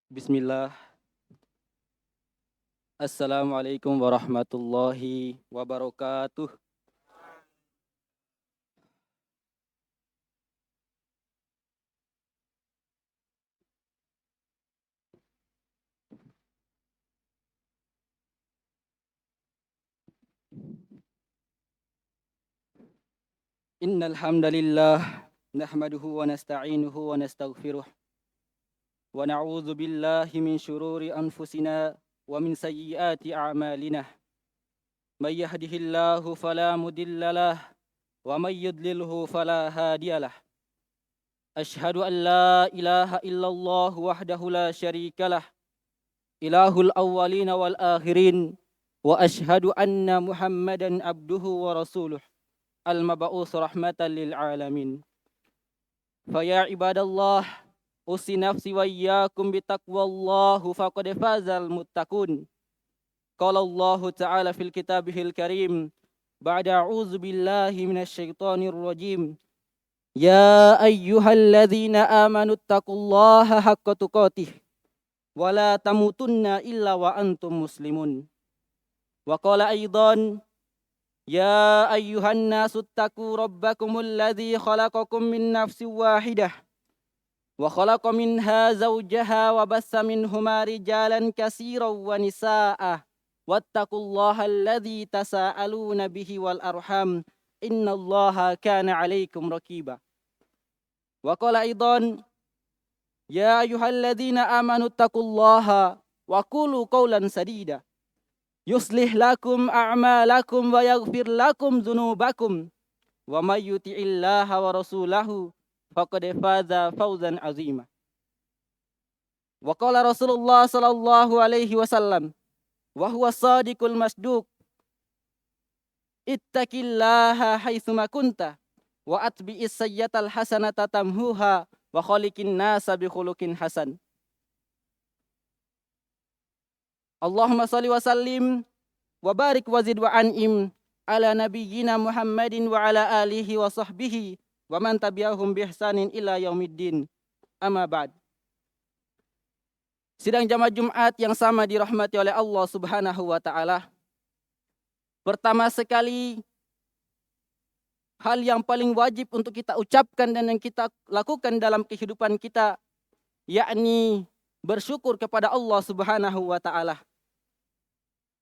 Bismillah. Assalamualaikum warahmatullahi wabarakatuh. Innal hamdalillah nahmaduhu wa nasta'inuhu wa nastaghfiruh wa na'udzu billahi min shururi anfusina wa min sayyiati a'malina. May yahdihillahu fala mudhillalah wa may yudlilhu fala hadiyalah. Ashhadu an la ilaha illallah wahdahu la syarikalah ilahul awwalina wal akhirin wa ashhadu anna Muhammadan abduhu wa rasuluh al-mab'us rahmatan lil alamin. Faya ibadallah usi nafsi wa iyyakum bitaqwallahu faqad fazal muttaqun. Qala Allah ta'ala fil kitabihil karim ba'da a'udzu billahi minasyaitonir rajim. Ya ayyuhalladzina amanu taqullaha haqqa tuqatih wa la tamutunna illa wa antum muslimun. Wa qala aidan Ya ayyuhan nasu attaqu rabbakumul ladzi khalaqakum min nafsin wahidah wa khalaqa minha zawjaha wa bassa minhuma rijalan katsiran wa nisaa'a wattaqullaha alladzi tasaaluna bihi wal arham innallaha kana 'alaikum raqiba. Wa qala aidan Ya ayyuhalladzina amanu taqullaha wa qulu qawlan sadida yuslih lakum a'malakum wa yaghfir lakum dzunubakum wa may yuti'illaha wa rasulahu faqad faza fawzan 'azima. Wa qala Rasulullah sallallahu alaihi wasallam wa huwa shadiqul masduq ittaqillaha haitsuma kunta wa atbi'is sayyatal hasanata tamhuha wa khaliqin nasa bi khuluqin hasan. Allahumma salli wa sallim wa barik wa zid wa an'im ala nabiyyina Muhammadin wa ala alihi wa sahbihi wa man tabi'ahum bi ihsanin ila yaumiddin. Amma ba'd. Sidang jamaah Jumat yang sama dirahmati oleh Allah Subhanahu wa taala. Pertama sekali hal yang paling wajib untuk kita ucapkan dan yang kita lakukan dalam kehidupan kita yakni bersyukur kepada Allah Subhanahu wa taala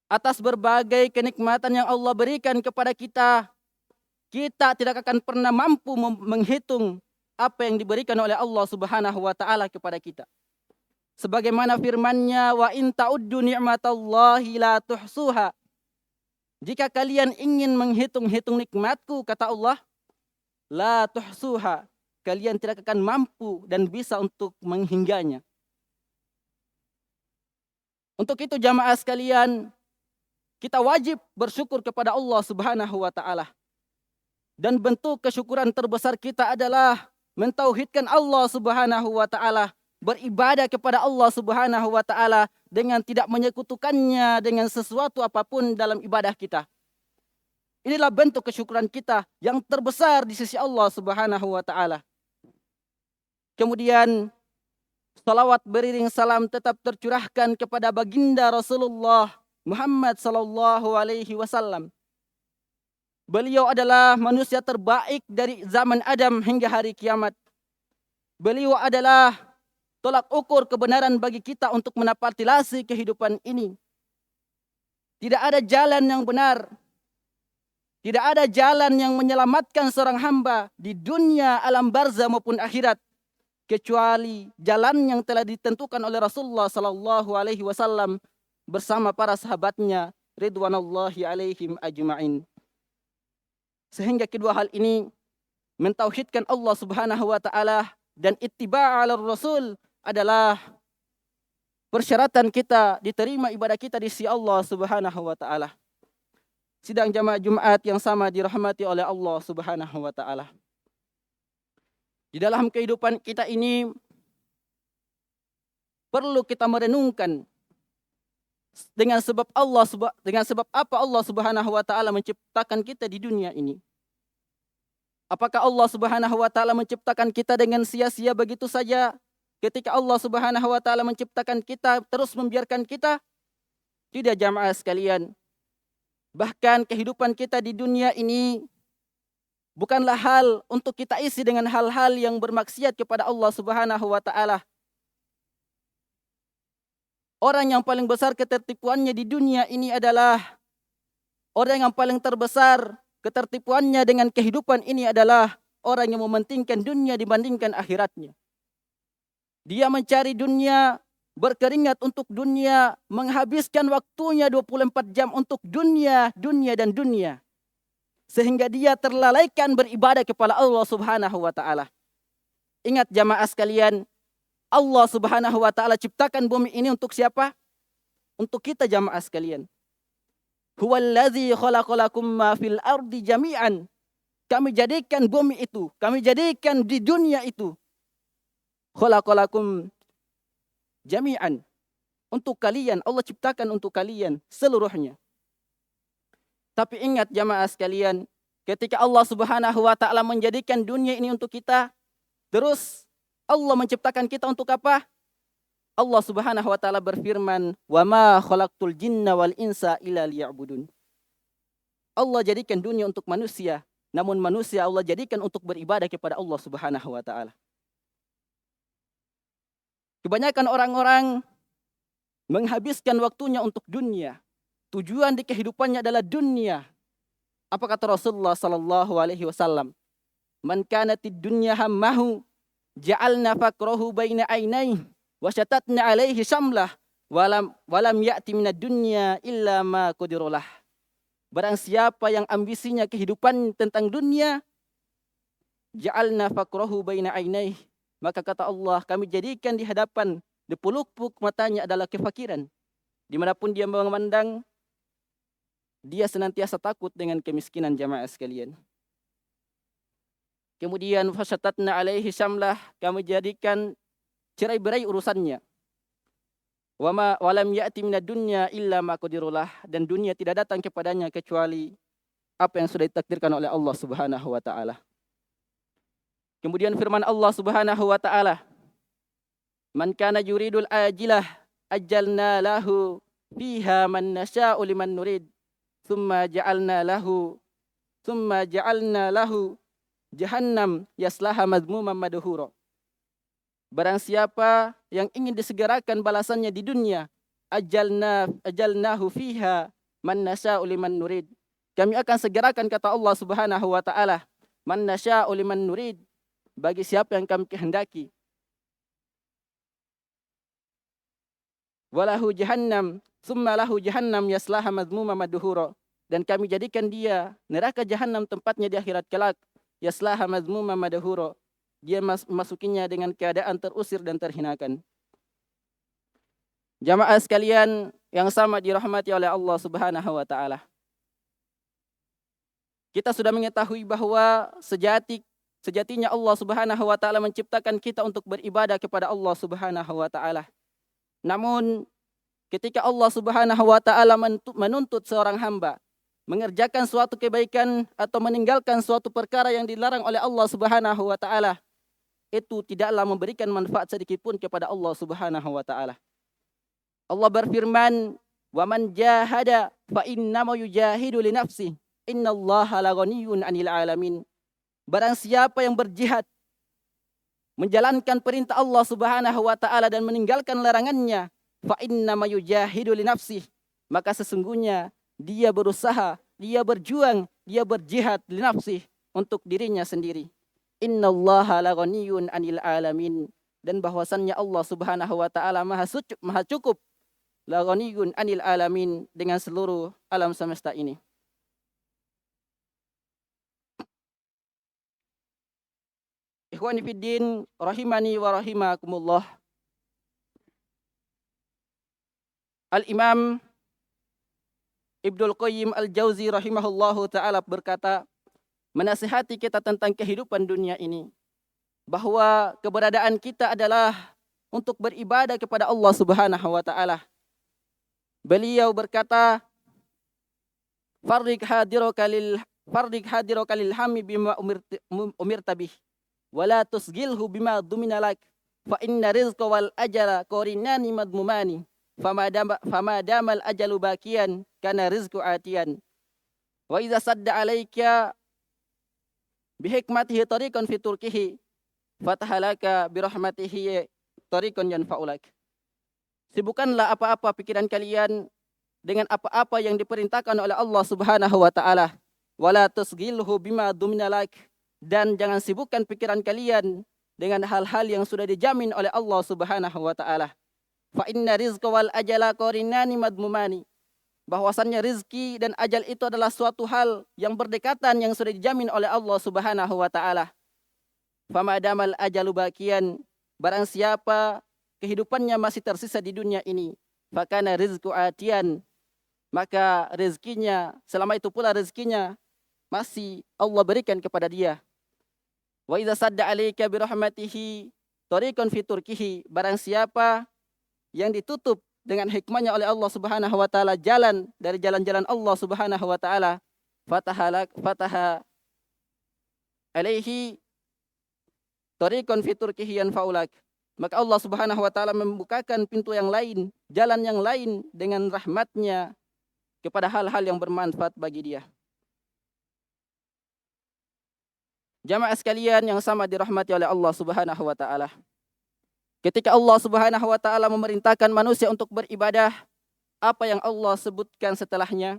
atas berbagai kenikmatan yang Allah berikan kepada kita. Kita tidak akan pernah mampu menghitung apa yang diberikan oleh Allah Subhanahu wa taala kepada kita. Sebagaimana firman-Nya, wa in ta'uddu ni'matallahi la tuhsuha. Jika kalian ingin menghitung-hitung nikmatku, kata Allah, la tuhsuha, kalian tidak akan mampu dan bisa untuk menghingganya. Untuk itu jamaah sekalian, kita wajib bersyukur kepada Allah Subhanahu wa taala. Dan bentuk kesyukuran terbesar kita adalah mentauhidkan Allah Subhanahu wa taala, beribadah kepada Allah Subhanahu wa taala dengan tidak menyekutukannya dengan sesuatu apapun dalam ibadah kita. Inilah bentuk kesyukuran kita yang terbesar di sisi Allah Subhanahu wa taala. Kemudian salawat beriring salam tetap tercurahkan kepada baginda Rasulullah Muhammad sallallahu alaihi wasallam. Beliau adalah manusia terbaik dari zaman Adam hingga hari kiamat. Beliau adalah tolak ukur kebenaran bagi kita untuk menapaktilasi kehidupan ini. Tidak ada jalan yang benar. Tidak ada jalan yang menyelamatkan seorang hamba di dunia alam barzah maupun akhirat kecuali jalan yang telah ditentukan oleh Rasulullah sallallahu alaihi wasallam bersama para sahabatnya ridwanullahi alaihim ajma'in. Sehingga kedua hal ini, mentauhidkan Allah Subhanahu wa taala dan ittiba' 'ala Rasul adalah persyaratan kita diterima ibadah kita di sisi Allah Subhanahu wa taala. Sidang jamaah Jumat yang sama dirahmati oleh Allah Subhanahu wa taala. Di dalam kehidupan kita ini perlu kita merenungkan dengan sebab apa Allah Subhanahu wa taala menciptakan kita di dunia ini. Apakah Allah Subhanahu wa taala menciptakan kita dengan sia-sia begitu saja ketika Allah Subhanahu wa taala menciptakan kita terus membiarkan kita? Tidak jamaah sekalian. Bahkan kehidupan kita di dunia ini bukanlah hal untuk kita isi dengan hal-hal yang bermaksiat kepada Allah Subhanahu wa taala. Orang yang paling besar ketertipuannya di dunia ini adalah orang yang paling terbesar ketertipuannya dengan kehidupan ini adalah orang yang mementingkan dunia dibandingkan akhiratnya. Dia mencari dunia, berkeringat untuk dunia, menghabiskan waktunya 24 jam untuk dunia, dunia dan dunia. Sehingga dia terlalaikan beribadah kepada Allah Subhanahu wa taala. Ingat jamaah sekalian, Allah Subhanahu wa taala ciptakan bumi ini untuk siapa? Untuk kita jamaah sekalian. Huwallazi khalaqalakum ma fil ardi jami'an. Kami jadikan bumi itu, kami jadikan di dunia itu. Khalaqalakum jami'an. Untuk kalian, Allah ciptakan untuk kalian seluruhnya. Tapi ingat jamaah sekalian, ketika Allah Subhanahu wa taala menjadikan dunia ini untuk kita, terus Allah menciptakan kita untuk apa? Allah Subhanahu wa taala berfirman, "Wa ma khalaqtul jinna wal insa illa liya'budun." Allah jadikan dunia untuk manusia, namun manusia Allah jadikan untuk beribadah kepada Allah Subhanahu wa taala. Kebanyakan orang-orang menghabiskan waktunya untuk dunia. Tujuan di kehidupannya adalah dunia. Apa kata Rasulullah sallallahu alaihi wasallam? Man kanatid dunya hammahu ja'alna faqrahu baina ainaihi wa syatatna alaihi syamlah walam ya'ti minad dunya illa ma qadirulah. Barang siapa yang ambisinya kehidupan tentang dunia, ja'alna faqrahu baina ainaihi, maka kata Allah, kami jadikan di hadapan, di pelupuk matanya adalah kefakiran. Dimanapun dia memandang, dia senantiasa takut dengan kemiskinan jamaah sekalian. Kemudian fasyatatna alaihi syamlah, kami jadikan cerai-berai urusannya. Walam ya'ti minad dunya illa ma qadirullah, dan dunia tidak datang kepadanya kecuali apa yang sudah ditakdirkan oleh Allah Subhanahu wa taala. Kemudian firman Allah Subhanahu wa taala, "Man kana yuridul ajilah ajjalna lahu fiha man nasya'u liman nurid, thumma ja'alna lahu jahannam yaslaha madhmuman madhura." Barang siapa yang ingin disegerakan balasannya di dunia, ajalnahu fiha man nasya'u liman nurid. Kami akan segerakan kata Allah Subhanahu wa taala, man nasya'u liman nurid, bagi siapa yang kami kehendaki. Walahu jahannam, summa lahu jahannam yaslaha madhmuman madhura. Dan kami jadikan dia neraka jahannam tempatnya di akhirat kelak. Yaslaha madhmuman madhura. Dia masukinya dengan keadaan terusir dan terhinakan. Jamaah sekalian yang sama dirahmati oleh Allah Subhanahu wa taala. Kita sudah mengetahui bahwa sejatinya Allah Subhanahu wa taala menciptakan kita untuk beribadah kepada Allah Subhanahu wa taala. Namun ketika Allah Subhanahu wa taala menuntut seorang hamba mengerjakan suatu kebaikan atau meninggalkan suatu perkara yang dilarang oleh Allah Subhanahu wa taala, itu tidaklah memberikan manfaat sedikit pun kepada Allah Subhanahu wa taala. Allah berfirman, "Wa man jahada fa innama yujahidu li nafsihi, innallaha laghaniyyun 'anil 'alamin." Barang siapa yang berjihad menjalankan perintah Allah Subhanahu wa taala dan meninggalkan larangannya, fa innama yujahidu li nafsihi, maka sesungguhnya dia berusaha, dia berjuang, dia berjihad li nafsihi, untuk dirinya sendiri. Innallaha laghaniyyun 'anil 'alamin, dan bahwasannya Allah Subhanahu wa taala maha cukup, laghaniyyun 'anil 'alamin, dengan seluruh alam semesta ini. Ikhwani fiddin, rahimani wa rahimakumullah. Al-Imam Ibnul Qayyim Al-Jauzi rahimahullahu ta'ala berkata, menasihati kita tentang kehidupan dunia ini, bahwa keberadaan kita adalah untuk beribadah kepada Allah Subhanahu wa taala. Beliau berkata, farrik hadiraka lil hammi bima umirta bih, wala tusgilhu bima duminalak, fa inna rizqa wal ajala qarinani madmumani fama damal ajalu bakian kana rizqu atiyan wa idza sadda alayka bihikmatihi tariqan fi turkihi fatahalaka birahmatihi tariqan yanfa'ulak. Sibukkanlah apa-apa pikiran kalian dengan apa-apa yang diperintahkan oleh Allah Subhanahu wa taala. Wala tusghilhu bima duminalak, dan jangan sibukkan pikiran kalian dengan hal-hal yang sudah dijamin oleh Allah Subhanahu wa taala. Fa inna rizqa wal ajala qarinani madmumani. Bahwasannya rizki dan ajal itu adalah suatu hal yang berdekatan yang sudah dijamin oleh Allah Subhanahu wa taala. Fama damal ajalu bakian, barang siapa kehidupannya masih tersisa di dunia ini, fakana rizqu atian, maka rezekinya selama itu pula rezekinya masih Allah berikan kepada dia. Wa idza sadda alayka bi rahmatihi tariqan fi turkihi, barang siapa yang ditutup dengan hikmahnya oleh Allah Subhanahu wa taala jalan dari jalan-jalan Allah Subhanahu wa taala, fataha alaihi tariqan fi turkihi yanfa'ulak, maka Allah Subhanahu wa taala membukakan pintu yang lain, jalan yang lain dengan rahmatnya kepada hal-hal yang bermanfaat bagi dia. Jamaah sekalian yang sama dirahmati oleh Allah Subhanahu wa taala. Ketika Allah Subhanahu wa taala memerintahkan manusia untuk beribadah, apa yang Allah sebutkan setelahnya?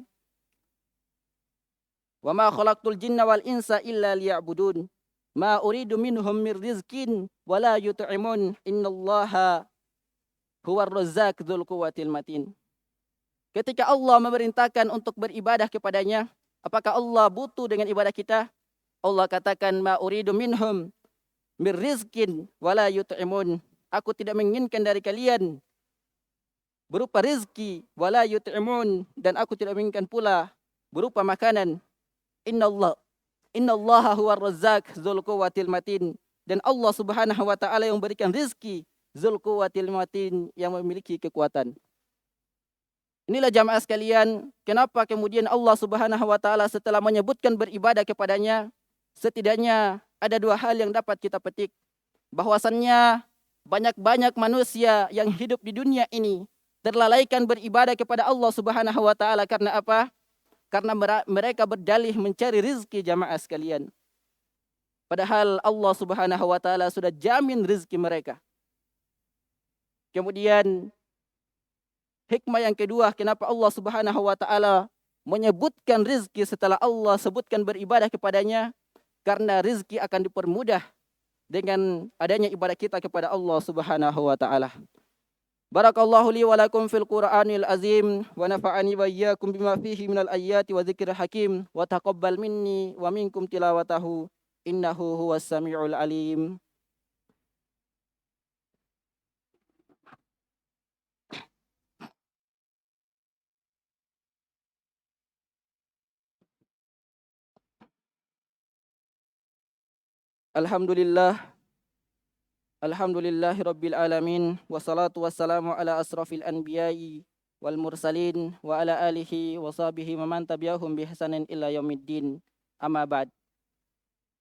Wa ma khalaqtul jinna wal insa illa liya'budun. Ma uridu minhum mir rizqin wa la yut'imun. Innallaha huwar razzaq dzul quwwatil matin. Ketika Allah memerintahkan untuk beribadah kepadanya, apakah Allah butuh dengan ibadah kita? Allah katakan ma uridu minhum mir rizqin wa la yut'imun. Aku tidak menginginkan dari kalian berupa rizki wala yut'imun, dan aku tidak menginginkan pula berupa makanan. Innallaha huwar razzaq dzul quwwatil matin, dan Allah Subhanahu wa taala yang memberikan rizki, dzul quwwatil matin, yang memiliki kekuatan. Inilah jamaah sekalian, kenapa kemudian Allah Subhanahu wa taala setelah menyebutkan beribadah kepadanya, setidaknya ada dua hal yang dapat kita petik, bahwasannya banyak-banyak manusia yang hidup di dunia ini terlalaikan beribadah kepada Allah Subhanahu wa taala. Karena apa? Karena mereka berdalih mencari rizki, jamaah sekalian. Padahal Allah Subhanahu wa taala sudah jamin rizki mereka. Kemudian hikmah yang kedua, kenapa Allah Subhanahu wa taala menyebutkan rizki setelah Allah sebutkan beribadah kepadanya? Karena rizki akan dipermudah dengan adanya ibadah kita kepada Allah Subhanahu wa taala. Barakallahu li wa lakum fil Qur'anil azim wa nafa'ani wa iyyakum bima fihi minal ayati wa dzikril hakim wa taqabbal minni wa minkum tilawatahu innahu huwas samiul alim. Alhamdulillahi rabbil alamin, wassalatu wassalamu ala asrafil anbiya'i wal mursalin wa ala alihi wa sahbihi wa man tabi'ahum bi ihsanin ila yaumiddin. Amma ba'd.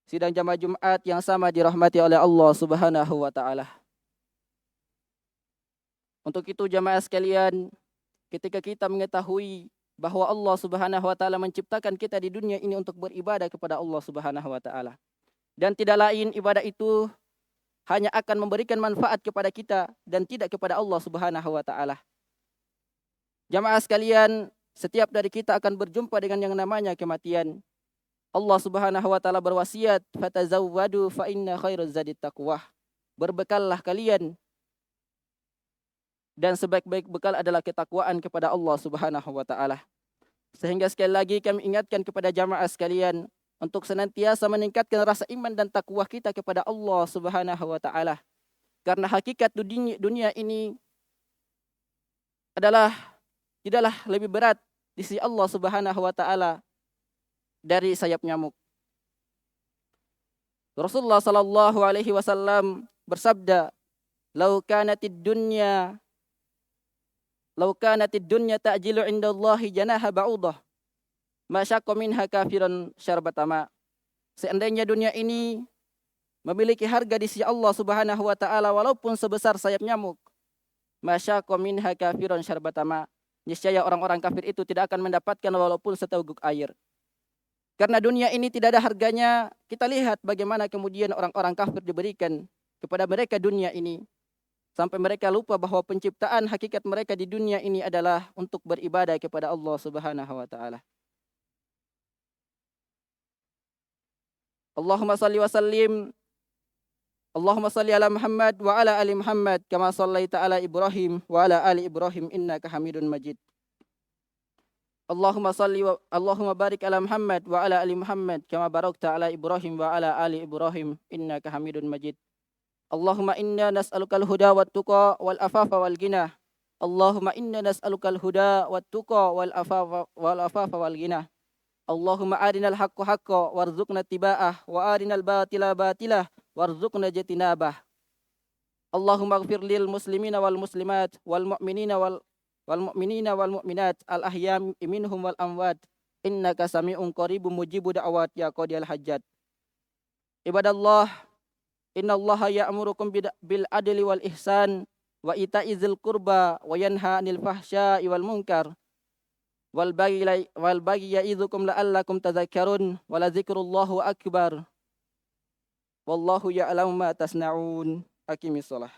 Sidang jamaah Jumat yang sama dirahmati oleh Allah Subhanahu wa taala. Untuk itu jamaah sekalian, ketika kita mengetahui bahwa Allah Subhanahu wa taala menciptakan kita di dunia ini untuk beribadah kepada Allah Subhanahu wa taala, dan tidak lain ibadah itu hanya akan memberikan manfaat kepada kita dan tidak kepada Allah Subhanahu wa taala. Jamaah sekalian, setiap dari kita akan berjumpa dengan yang namanya kematian. Allah Subhanahu wa taala berwasiat, fatazawwadu fa inna khairaz zadit taqwa. Berbekallah kalian, dan sebaik-baik bekal adalah ketakwaan kepada Allah Subhanahu wa taala. Sehingga sekali lagi kami ingatkan kepada jamaah sekalian untuk senantiasa meningkatkan rasa iman dan takwa kita kepada Allah Subhanahu wa taala. Karena hakikat dunia ini tidaklah lebih berat di sisi Allah Subhanahu wa taala dari sayap nyamuk. Rasulullah sallallahu alaihi wasallam bersabda, "Lau kanatid dunya ta'jilu 'indallahi janaha ba'udah, ma syaqqa minha kafiran syarbatama." Seandainya dunia ini memiliki harga di sisi Allah Subhanahu wa taala walaupun sebesar sayap nyamuk. Masyaqa minha kafirun syarbatama. Niscaya orang-orang kafir itu tidak akan mendapatkan walaupun seteguk air. Karena dunia ini tidak ada harganya, kita lihat bagaimana kemudian orang-orang kafir diberikan kepada mereka dunia ini. Sampai mereka lupa bahwa penciptaan hakikat mereka di dunia ini adalah untuk beribadah kepada Allah Subhanahu wa taala. Allahumma salli wa sallim. Allahumma salli ala Muhammad wa ala ali Muhammad kama sallaita ala Ibrahim wa ala ali Ibrahim innaka Hamidun Majid. Allahumma barik ala Muhammad wa ala ali Muhammad kama barakta ala Ibrahim wa ala ali Ibrahim innaka Hamidun Majid. Allahumma inna nas'alukal huda wat tuqa wal afafa wal ghina. Allahumma inna nas'alukal huda wat tuqa wal afafa wal ghina. Allahumma arinal haqqa haqqa warzuqna tiba'ah wa arinal batila batilah warzuqna jatinabah. Allahumma ighfir lil muslimina wal muslimat wal mu'minina wal mu'minat al ahyam minhum wal amwat innaka sami'un qaribun mujibu da'awat ya qadiyal hajat. Ibadallah, innallaha ya'murukum bil adli wal ihsan wa ita'izil qurba wa yanha 'anil fahsya'i wal munkar wal baghi ya'idzukum la'allakum tadhakkarun wa la dzikrullahu akbar wallahu ya'lamu ma tasna'un. Aqimis shalah.